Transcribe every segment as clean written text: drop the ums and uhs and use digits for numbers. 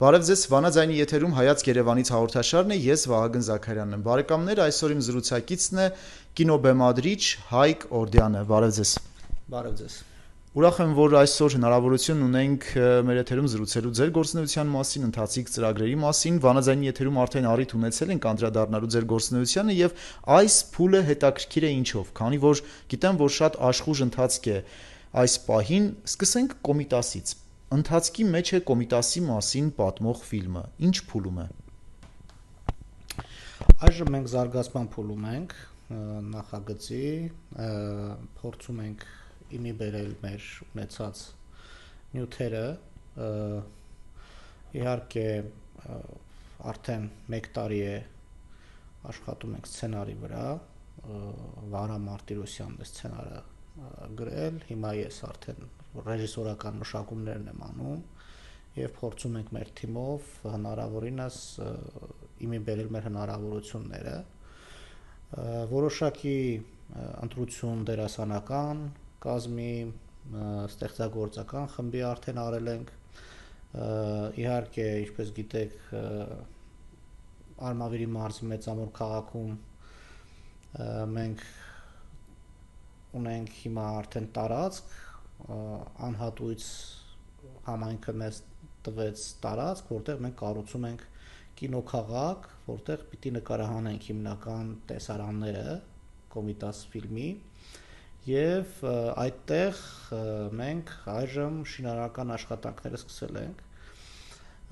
Բարև ձեզ, Վանաձայնի եթերում Հայացք Երևանից հաղորդաշարն է, ես Վահագն Զաքարյանն եմ։ Բարեկամներ, այսօր իմ զրուցակիցն է կինոբեմադրիչ Հայկ Օրդյանը։ Բարև ձեզ։ Բարև ձեզ։ Ուրախ եմ, որ այսօր հնարավորություն ունենք մեր եթերում զրուցելու ձեր գործունեության մասին, ընթացիկ ծրագրերի մասին։ Վանաձայնի եթերում արդեն առիթ ունեցել ենք անդրադառնալու ձեր գործունեությանը եւ այս փուլը հետաքրքիր է ինչով, քանի որ գիտեմ, որ շատ աշխուժ ընթացք է այս պահին։ Սկսենք Կոմիտասից։ Ընթացքի մեջ է Կոմիտասի մասին պատմող ֆիլմը։ Ինչ փուլում է։ Այժմ մենք զարգացման փուլում ենք նախագծի, փորձում ենք իմի բերել մեր ունեցած նյութերը, իհարկե արդեն 1 տարի է աշխատում ենք սցենարի վրա, Վահրամ Մարտիրոսյանն է սցենարը գրել, հիմա ես արդեն ռեժիսորական մշակումներն եմ անում եւ փորձում ենք մեր թիմով հնարավորինս իմի բերել մեր հնարավորությունները, որոշակի ընտրություն դերասանական կազմի, ստեղծագործական խմբի արդեն արել ենք, իհարկե ինչպես գիտեք Արմավիրի մարզի Մեծամոր քաղաքում մենք ունենք հիմա արդեն տարածք, անհատույց համայնքը մեզ տվեց տարածք, որտեղ մենք կառուցում ենք կինոքաղաք, որտեղ պիտի նկարահանենք հիմնական տեսարանները Կոմիտաս ֆիլմի եւ այդտեղ մենք այժմ շինարարական աշխատանքները սկսել ենք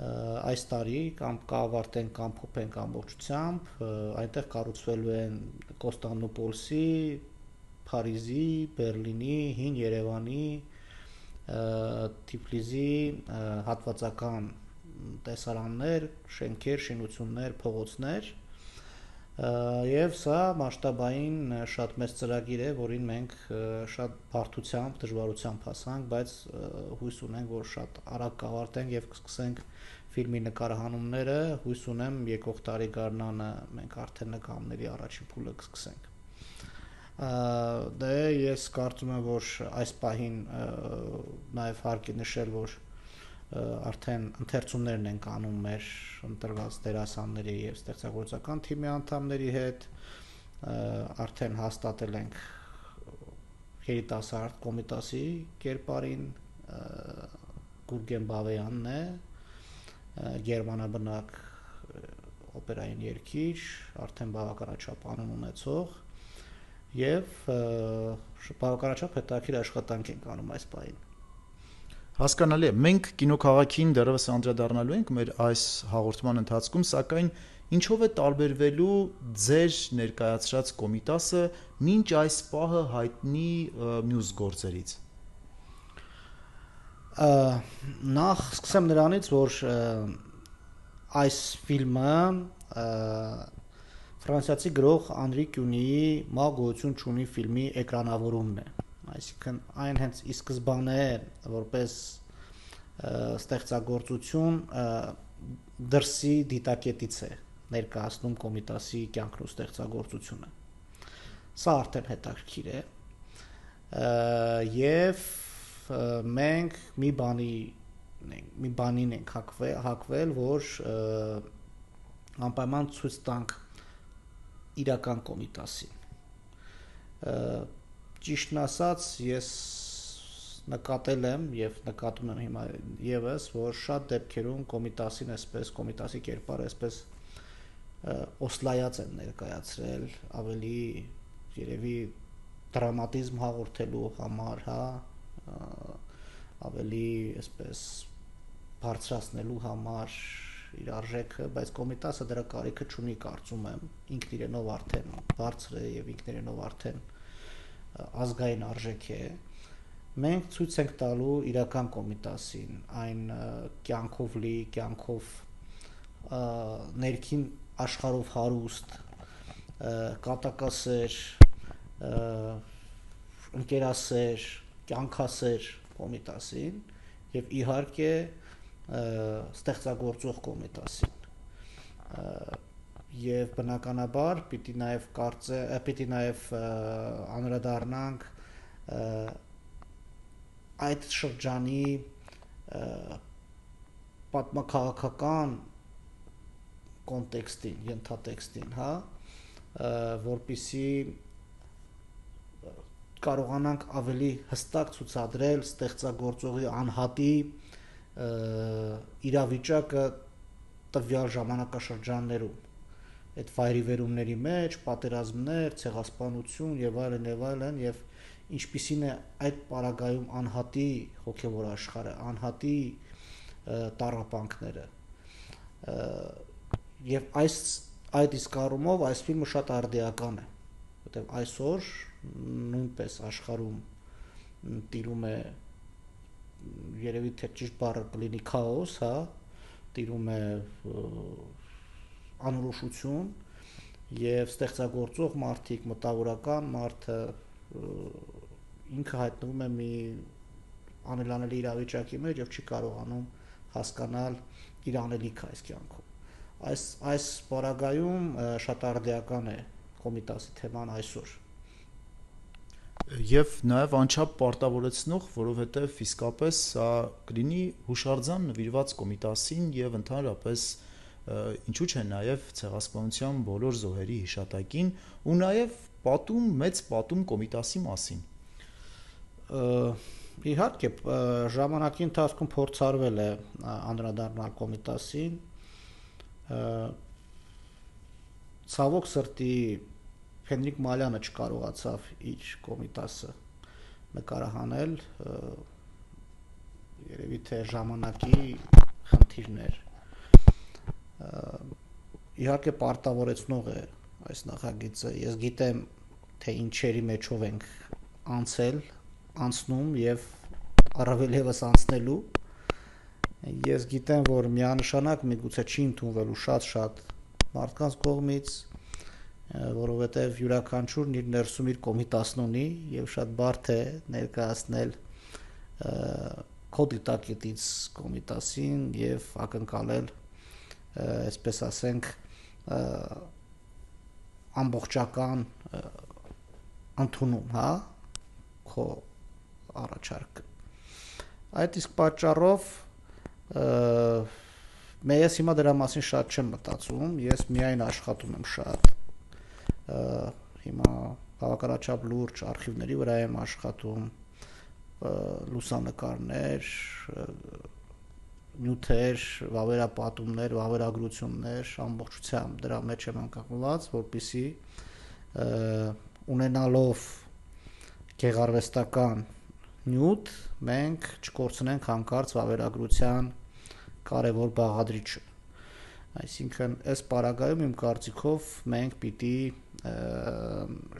այս տարի կամ կավարտենք կամ փոփենք ամբողջությամբ, այնտեղ կառուցվելու են Կոստանդնուպոլսի, Փարիզի, Բերլինի, Հին Երևանի, Թիֆլիսի հատվածական տեսարաններ, շենքեր, շինություններ, փողոցներ եւ սա մասշտաբային շատ մեծ ծրագիր է, որին մենք շատ բարդությամբ, դժվարությամբ հասանք, բայց հույս ունենք, որ շատ արագ կավարտենք եւ կսկսենք ֆիլմի նկարահանումները, հույս ունեմ եկող տարի գարնանը մենք արդեն նկարների առաջին փուլը կսկսենք։ Դե ես կարծում եմ, որ այս պահին նաեւ հարկ է նշել, որ արդեն ընթերցումներն ենք անում մեր ընտրված դերասանների եւ ստեղծագործական թիմի անդամների հետ, արդեն հաստատել ենք երիտասարդ Կոմիտասի կերպարին, Գուրգեն Բավեյանն է, գերմանաբնակ օպերային երգիչ, արդեն բավականաչափ անուն ունեցող եւ բավականաչափ հետաքրքիր աշխատանք ենք անում այս պահին։ Հասկանալի է, մենք կինոքաղաքին դեռևս անդրադառնալու ենք մեր այս հաղորդման ընթացքում, սակայն ինչով է տարբերվելու ձեր ներկայացրած Կոմիտասը մինչ այս պահը հայտնի մյուս գործերից։ Նախ սկսեմ նրանից, որ այս ֆիլմը ֆրանսիացի գրող Անրի Կյունիի «Մա գոյություն չունի» ֆիլմի էկրանավորումն է, այսինքն այն հենց ի սկզբանե որպես ստեղծագործություն դրսի դիտակետից է ներկայացնում Կոմիտասի կյանքն ու ստեղծագործությունը։ Սա արդեն հետաքրքիր է եւ մենք մի բանին ենք հակվել, որ անպայման ցույց տանք իրական Կոմիտասին։ Ճիշտն ասած, ես նկատել եմ եւ նկատում եմ հիմա եւս, որ շատ դեպքերում Կոմիտասին այսպես, Կոմիտասի կերպարը այսպես օսլայած են ներկայացրել, ավելի երևի դրամատիզմ հաղորդելու համար, ավելի այսպես բարձրացնելու համար իր արժեքը, բայց Կոմիտասը դրա կարիքը չունի, կարծում եմ, ինքն իրենով արդեն բարձր է եւ ինքն իրենով արդեն ազգային արժեք է։ Մենք ցույց ենք տալու իրական Կոմիտասին, այն կյանքով լի, կյանքով ներքին աշխարհով հարուստ, կատակասեր, ընկերասեր, կյանքասեր Կոմիտասին եւ իհարկե ստեղծագործող Կոմիտասին։ Եվ բնականաբար պիտի նաև անդրադառնանք այդ շրջանի պատմաքաղաքական կոնտեքստին, ենթատեքստին, հա, որպեսզի կարողանանք ավելի հստակ ցուցադրել ստեղծագործողի անհատի իրավիճակը տվյալ ժամանակաշրջաններում, այդ վայրիվերումների մեջ, պատերազմներ, ցեղասպանություն եւ այլն, եւ ինչպիսին է այդ պարագայում անհատի հոգեվոր աշխարհը, անհատի տառապանքները, եւ այդ իսկ առումով այս ֆիլմը շատ արդիական է, որտեղ այսօր նույնպես աշխարհում տիրում է, երևի թե ճիշտ բառը կլինի քաոս, հա, տիրում է անորոշություն եւ ստեղծագործող մարդիկ, մտավորական մարդը ինքը հայտնվում է մի անելանելի իրավիճակի մեջ եւ չի կարողանում հասկանալ իր անելիքը այս կյանքում։ Այս պարագայում շատ արդիական է Կոմիտասի թեման այսօր։ Եվ նաև անչափ պարտավորեցնող, որովհետև իսկապես սա կլինի հուշարձան նվիրված Կոմիտասին եւ ընդհանրապես ինչու՞ չէ նաև ցեղասպանության բոլոր զոհերի հիշատակին ու նաև մեծ պատում Կոմիտասի մասին։ Իհարկե, ժամանակի ընթացքում փորձարվել է անդրադառնալ Կոմիտասին, ցավոք սրտի Հենրիկ Մալյանը չկարողացավ իր Կոմիտասը նկարահանել, երևի թե ժամանակի խնդիրներ։ Իհարկե պարտավորեցնող է այս նախագիծը, ես գիտեմ թե ինչերի մեջով ենք անցնում եւ առավել եւս անցնելու, ես գիտեմ որ միանշանակ միգուցե չի ընդունվելու շատ մարդկանց կողմից, որովհետև յուրաքանչյուրն իր ներսում իր Կոմիտասն ունի եւ շատ բարդ է ներկայացնել քո դիտակետից Կոմիտասին եւ ակնկալել, այսպես ասենք, ամբողջական ընդունում, հա, քո առաջարկը։ Այդ իսկ պատճառով ես հիմա դրա մասին շատ չեմ մտածում, ես միայն աշխատում եմ շատ, հիմա բավականաչափ լուրջ արխիվների վրա եմ աշխատում, լուսանկարներ, նյութեր, վավերապատումներ, վավերագրություններ, ամբողջությամբ դրա մեջ եմ անկախված, որպեսզի ունենալով գեղարվեստական նյութ մենք չկորցնենք հանկարծ վավերագրության կարևոր բաղադրիչը։ Այսինքն այս պարագայում իմ կարծիքով մենք պիտի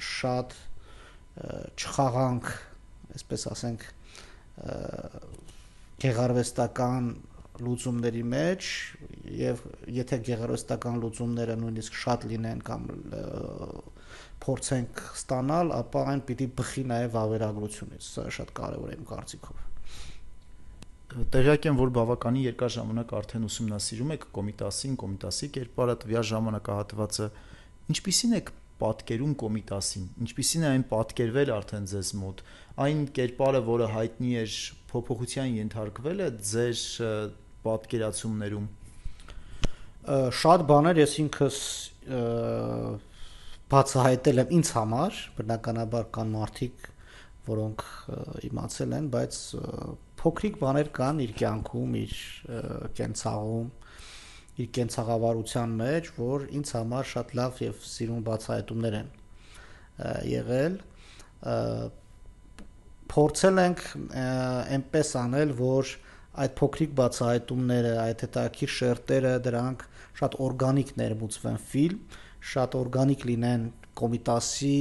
շատ չխաղանք, այսպես ասենք, գեղարվեստական լուծումների մեջ եւ եթե գեղարվեստական լուծումները նույնիսկ շատ լինեն կամ փորձենք ստանալ, ապա այն պիտի բխի նաեւ վավերագրությունից, սա շատ կարեւոր է իմ կարծիքով։ Տեղյակ եմ, որ բավականին երկար ժամանակ արդեն ուսումնասիրում եք Կոմիտասին, Կոմիտասի կերպարը, տվյալ ժամանակահատվածը, ինչպիսին եք պատկերում Կոմիտասին, ինչպիսին է այն պատկերվել արդեն ձեզ մոտ, այն կերպարը, որը հայտնի էր, փոփոխության ենթարկվել է ձեր պատկերացումներում։ Շատ բաներ ես ինքս բացահայտել եմ ինձ համար, բնականաբար կան մարդիկ, որոնք իմացել են, բայց փոքրիկ բաներ կան իր կյանքում, իր կենցաղում, իր կենցաղավարության մեջ, որ ինձ համար շատ լավ եւ սիրուն բացահայտումներ են եղել, փորձել ենք այնպես անել, որ այդ փոքրիկ բացահայտումները, այդ հետաքրքիր շերտերը, դրանք շատ օրգանիկ ներմուծվեն ֆիլմ, շատ օրգանիկ լինեն Կոմիտասի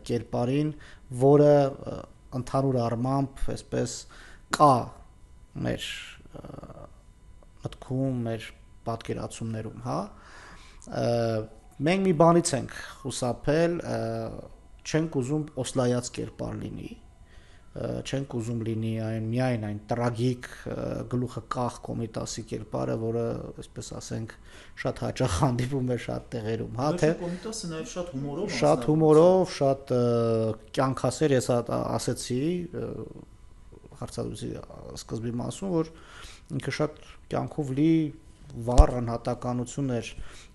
կերպարին, որը ընդհանուր առմամբ այսպես կա մեր մտքում, մեր պատկերացումներում, հա։ Մենք մի բանից ենք խուսափել, չենք ուզում օսլայած կերպար լինի, չենք ուզում լինի միայն այն տրագիկ գլուխը կախ Կոմիտասի կերպարը, որը, այսպես ասենք, շատ հաճախ հանդիպում է շատ տեղերում, հա, թե Կոմիտասը նաև շատ հումորով, շատ կյանքասեր, ես ասեցի հարցադրույցի սկզբի մասում, որ ինքը շատ կյանքով լի վառ անհատականություն էր,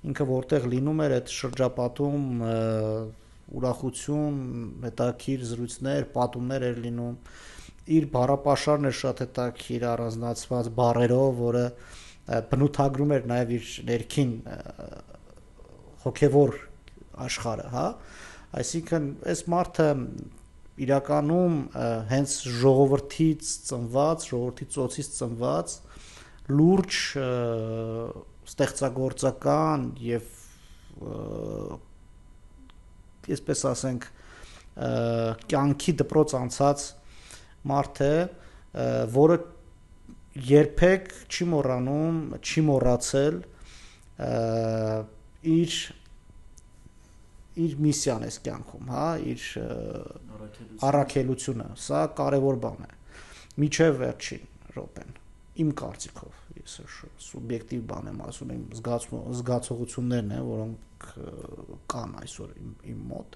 ինքը որտեղ լինում էր այդ շրջապատում ուրախություն, հետաքրքիր զրույցներ, պատումներ էր լինում, իր բառապաշարն էր շատ հետաքրքիր առանձնացված բառերով, որը բնութագրում էր նաև իր ներքին հոգևոր աշխարհը, հա, այսինքն այս մարդը իրականում հենց ժողովրդից ծնված, ժողովրդի ծոցից ծնված լուրջ ստեղծագործական եւ այսպես ասենք կյանքի դպրոց անցած մարդ է, որը երբեք չի մոռանում, չի մոռացել իր միսիան այս կյանքում, հա, իր առաքելությունը, սա կարևոր բան է։ Միջև վերջին րոպեն, իմ կարծիքով, ես սուբյեկտիվ բան եմ ասում, իմ զգացողություններն են, որոնք կան այսօր իմ մոտ,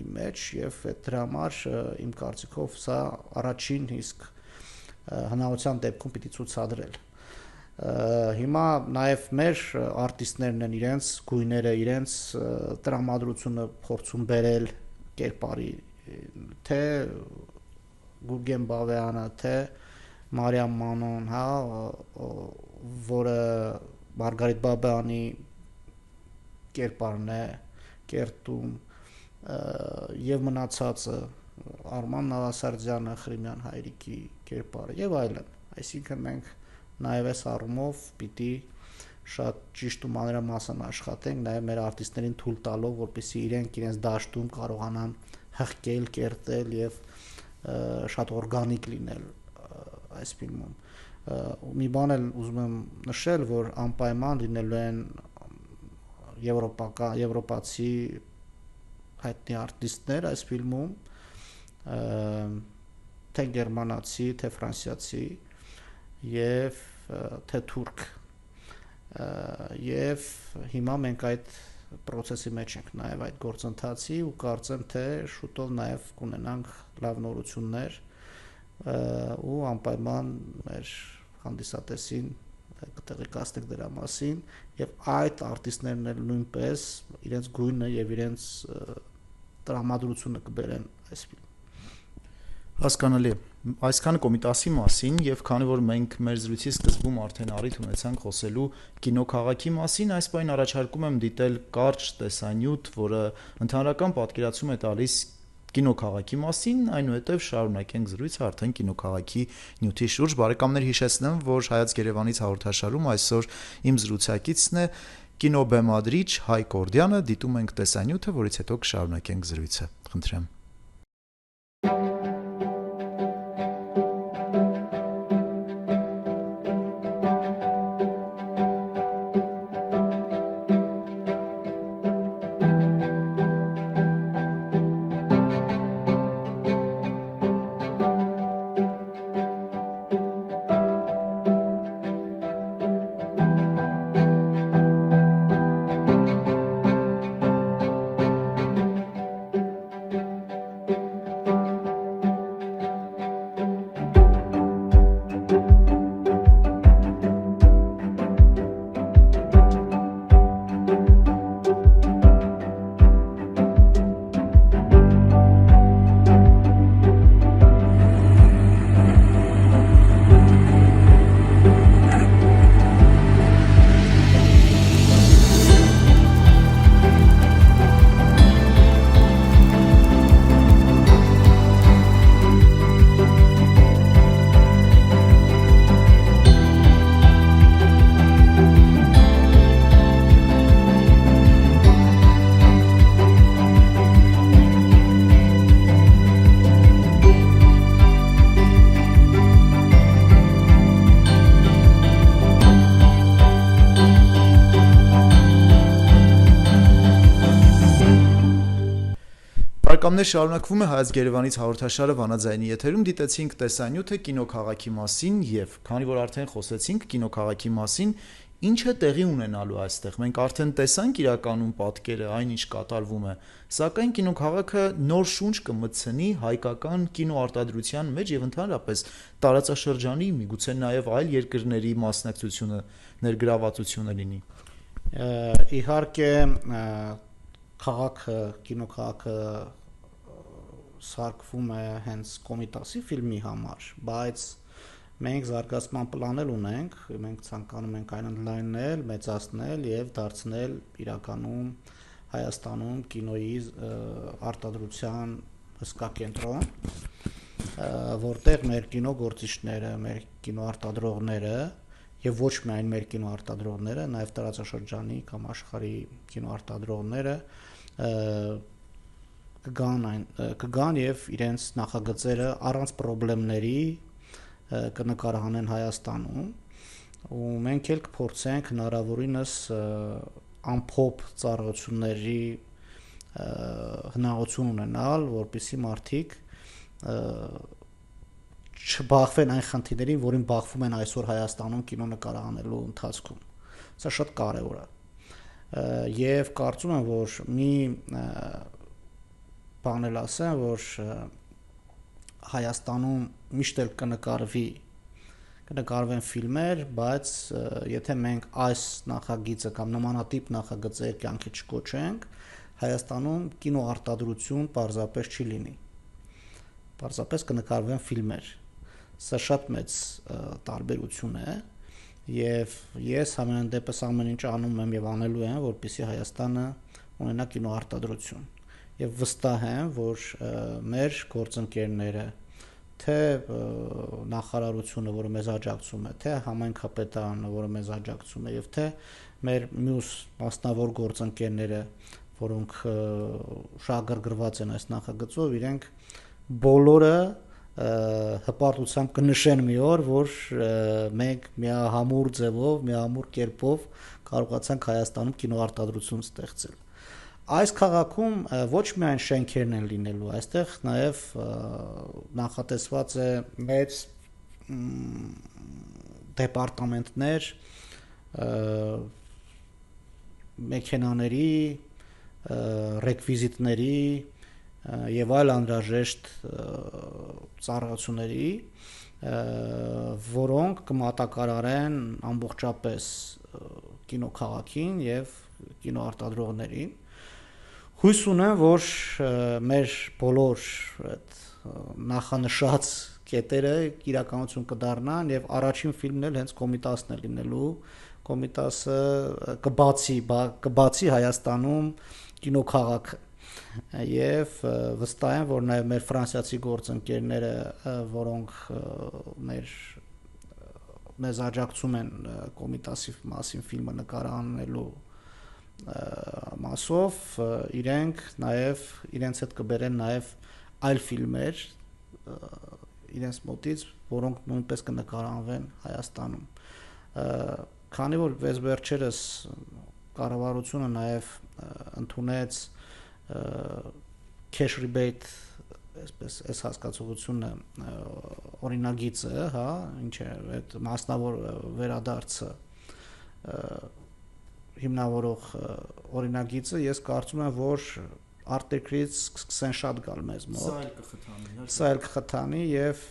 իմ մեջ, եւ դրա համար իմ կարծիքով սա առաջին իսկ հնարավորության դեպքում պիտի ցուցադրել։ Հիմա նաև մեր արտիստներն են իրենց գույները, իրենց տրամադրությունը փորձում բերել կերպարի, թե Գուրգեն Բավեյանը, թե Մարիամ Մանոն, հա, որը Մարգարիտ Բաբայանի կերպարն է կերտում, եւ մնացածը Արման Նավասարդյանը, Խրիմյան Հայրիկի կերպարը եւ այլն։ Այսինքն մենք նաև այս առումով պիտի շատ ճիշտ ու մանրամասն աշխատենք, նաև մեր արտիստներին թույլ տալով, որպեսզի իրենց դաշտում կարողանան հղկել, կերտել եւ շատ օրգանիկ լինել այս ֆիլմում։ Մի բան էլ ուզում եմ նշել, որ անպայման լինելու են եվրոպացի հայտնի արտիստներ այս ֆիլմում, թե գերմանացի, թե ֆրանսիացի եւ թե թուրք, եւ հիմա մենք այդ process-ի մեջ ենք նաեւ այդ գործընթացի ու կարծեմ թե շուտով նաեւ կունենանք լավ նորություններ ու անպայման մեր հանդիսատեսին կտեղեկացնենք դրա մասին եւ այդ արտիստներն էլ նույնպես իրենց գույնը եւ իրենց տրամադրությունը կբերեն այս ֆիլմ։ Հասկանալի է։ Այսքանը Կոմիտասի մասին եւ քանի որ մենք մեր զրույցի սկզբում արդեն առիթ ունեցանք խոսելու կինոքաղաքի մասին, այս բան առաջարկում եմ դիտել կարճ տեսանյութ, որը ընդհանրական պատկերացում է տալիս կինոքաղաքի մասին, այնուհետև շարունակենք զրույցը արդեն կինոքաղաքի նյութի շուրջ։ Բարեկամներ, հիշեցնեմ, որ Հայաց Երևանից հաղորդաշարում այսօր իմ զրուցակիցն է կինոբեմադրիչ Հայկ Օրդյանը, դիտում ենք տեսանյութը, որից հետո կշարունակենք զրույցը։ Խնդրեմ։ Բարեկամներ, շարունակվում է Հայաց Երևանից հաղորդաշարը Վանաձայնի եթերում, դիտեցինք տեսանյութը կինոքաղաքի մասին եւ քանի որ արդեն խոսեցինք կինոքաղաքի մասին, Ինչ է տեղի ունենալու այստեղ։ Մենք արդեն տեսանք իրականում պատկերը, այնինչ կատարվում է, սակայն կինոքաղաքը նոր շունչ կմտցնի հայկական կինոարտադրության մեջ եւ ընդհանրապես տարածաշրջանի, միգուցե նաեւ այլ երկրների մասնակցությունը, ներգրավվածությունը լինի։ Իհարկե քաղաքը, կինոքաղաքը սարքվում է հենց Կոմիտասի ֆիլմի համար, բայց մենք զարգացման պլաներ ունենք, մենք ցանկանում ենք այն ընդլայնել, մեծացնել եւ դարձնել իրականում Հայաստանում կինոյի արտադրության հսկա կենտրոն, որտեղ մեր կինոգործիչները, մեր կինոարտադրողները եւ ոչ միայն մեր կինոարտադրողները, նաեւ տարածաշրջանի կամ աշխարհի կինոարտադրողները կգան եւ իրենց նախագծերը առանց խնդիրների կնկարահանեն Հայաստանում ու մենք էլ կփորձենք հնարավորինս ամփոփ ծառայությունների հնարավորություն ունենալ, որպեսզի մարդիկ չբախվեն այն խնդիրներին, որին բախվում են այսօր Հայաստանում կինո նկարահանելու ընթացքում։ Սա շատ կարևոր է։ Եվ կարծում եմ, որ մի բան էլ ասեմ, որ Հայաստանում միշտ էլ կնկարվեն ֆիլմեր, բայց եթե մենք այս նախագիծը կամ նմանատիպ նախագծեր կյանքի չկոչենք, Հայաստանում կինոարտադրություն պարզապես չի լինի։ Պարզապես կնկարվեն ֆիլմեր։ Սա շատ մեծ տարբերություն է, եւ ես ամեն դեպս ամեն ինչ անում եմ եւ անելու եմ, որպեսզի Հայաստանը ունենա կինոարտադրություն։ Եվ վստահ եմ, որ մեր գործընկերները, թե նախարարությունը, որը մեզ աջակցում է, թե համայնքապետարանը, որը մեզ աջակցում է, եւ թե մեր մյուս մասնավոր գործընկերները, որոնք շահագրգռված են այս նախագծով, իրենք բոլորը հպարտությամբ կնշեն մի օր, որ մենք միահամուռ ձևով, միահամուռ կերպով կարողացանք Հայաստանում կինոարտադրություն ստեղծել։ Այս քաղաքում ոչ միայն շենքերն են լինելու, այստեղ նաև նախատեսված է մեծ դեպարտամենտներ, մեքենաների, ռեկվիզիտների եւ այլ անհրաժեշտ ծառայությունների, որոնք կմատակարարեն ամբողջապես կինոքաղաքին եւ կինոարտադրողներին։ Հույս ունեմ, որ մեր բոլոր այդ նախանշած կետերը իրականություն կդառնան եւ առաջին ֆիլմն էլ հենց Կոմիտասն է լինելու։ Կոմիտասը կբացի Հայաստանում կինոքաղաքը եւ վստահ եմ, որ նաեւ մեր ֆրանսիացի գործընկերները, որոնք մեզ աջակցում են Կոմիտասի մասին ֆիլմը նկարահանելու մասով, իրենք նաև իրենց հետ կբերեն նաև այլ ֆիլմեր իրենց մոտից, որոնք նույնպես կնկարահանվեն Հայաստանում։ Քանի որ վերջերս կառավարությունը նաև ընդունեց cash rebate, այսպես այս հասկացողությունը օրինագիծը, հա, ինչ է այդ մասնավոր վերադարձը հիմնավորող օրինագիծը, ես կարծում եմ, որ արտերկրից սկսեն շատ գալ մեզ մոտ։ Սա էլ կխթանի եւ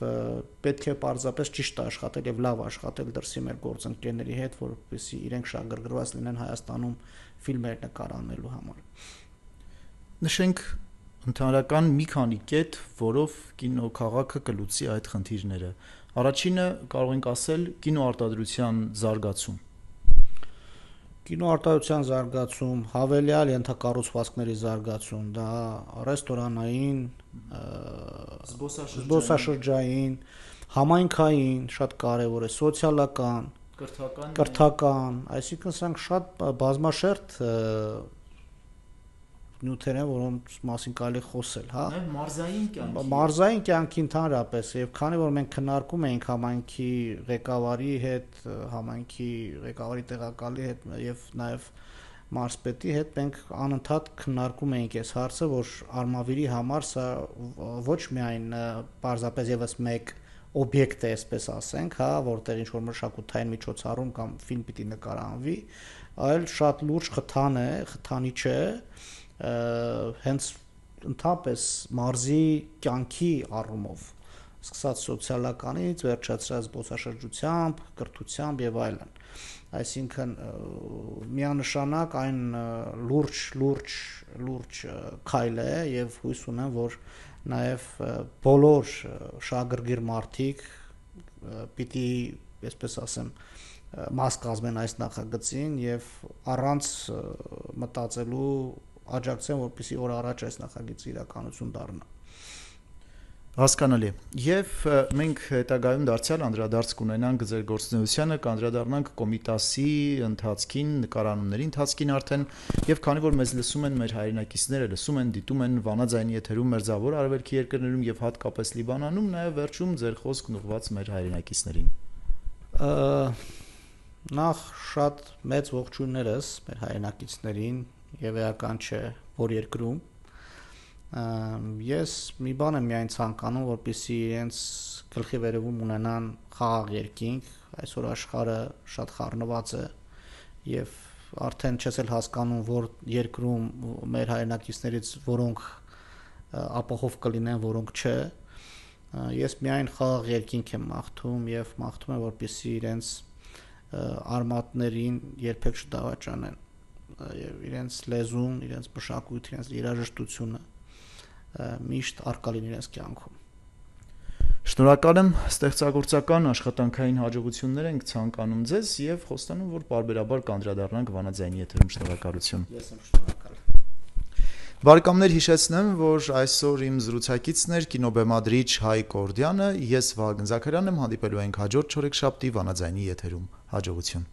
պետք է պարզապես ճիշտ աշխատել եւ լավ աշխատել դրսի մեր գործընկերների հետ, որպեսզի իրենք շահագրգռված լինեն Հայաստանում ֆիլմեր նկարահանելու համար։ Նշենք ընդհանրական մի քանի կետ, որով կինոքաղաքը կլուծի այդ խնդիրները։ Առաջինը կարող ենք ասել կինոարտադրության զարգացում։ Կինոարտադրության զարգացում, հավելյալ ենթակառուցվածքների զարգացում, դա ռեստորանային, զբոսաշրջային, համայնքային, շատ կարևոր է, սոցիալական, կրթական, այսինքն սրանք շատ բազմաշերտ նյութեր են, որոնց մասին կարելի խոսել, հա։ Մարզային կյանքի ընդհանրապես, եւ քանի որ մենք քննարկում էինք համայնքի ղեկավարի հետ, համայնքի ղեկավարի տեղակալի հետ եւ նաեւ մարզպետի հետ, մենք անընդհատ քննարկում էինք այս հարցը, որ Արմավիրի համար սա ոչ միայն պարզապես եւս մեկ օբյեկտ է, այսպես ասենք, հա, որտեղ ինչ-որ մշակութային միջոցառում կամ ֆիլմ պիտի նկարանվի, այլ շատ լուրջ խթանիչ է հենց ընդհանրապես մարզի կյանքի առումով, սկսած սոցիալականից, վերջացրած զբոսաշրջությամբ, կրթությամբ եւ այլն։ Այսինքն միանշանակ այն լուրջ քայլ է եւ հույս ունեմ, որ նաեւ բոլոր շահագրգիռ մարդիկ պիտի, այսպես ասեմ, մաս կազմեն այս նախագծին եւ առանց մտածելու աջակցեն, որպեսզի օր առաջ այս նախագիծը իրականություն դառնա։ Հասկանալի։ Եվ մենք հետագայում դարձյալ անդրադարձ կունենանք ձեր գործունեությանը, կանդրադառնանք Կոմիտասի ընթացքին, նկարանումների ընթացքին արդեն, եւ քանի որ մեզ լսում են մեր հայրենակիցները, լսում են, դիտում են վանաձայնի եթերում Մերձավոր Արևելքի երկրներում եւ հատկապես Լիբանանում, նաեւ վերջում ձեր խոսքն ուղղված մեր հայրենակիցներին։ Նախ շատ մեծ ողջույններս մեր հայրենակիցներին եւ էական չէ, որ երկրում ես մի բան եմ միայն ցանկանում, որպեսզի իրենց գլխի վերևում ունենան խաղաղ երկինք, այսօր աշխարհը շատ խառնված է եւ արդեն չես էլ հասկանում, որ երկրում մեր հայրենակիցներից որոնք ապահով կլինեն, որոնք չէ, ես միայն խաղաղ երկինք եմ մաղթում եւ մաղթում եմ, որպեսզի իրենց արմատներին երբեք չդավաճանեն եւ իրենց լեզուն, իրենց մշակույթը, իրենց երաժշտությունը միշտ արկա լինի իրենց կյանքում։ Շնորհակալ եմ, ստեղծագործական աշխատանքային հաջողություններ ենք ցանկանում ձեզ եւ խոստանում, որ պարբերաբար կանդրադառնանք վանաձայնի եթերում։ Շնորհակալություն։ Ես եմ շնորհակալ։ Բարեկամներ, հիշեցնեմ, որ այսօր իմ զրուցակիցն էր կինոբեմադրիչ Հայկ Օրդյանը, ես Վահագն Զաքարյանն եմ, հանդիպելու ենք հաջորդ չորեքշաբթի վանաձայնի եթերում։ Հաջողություն։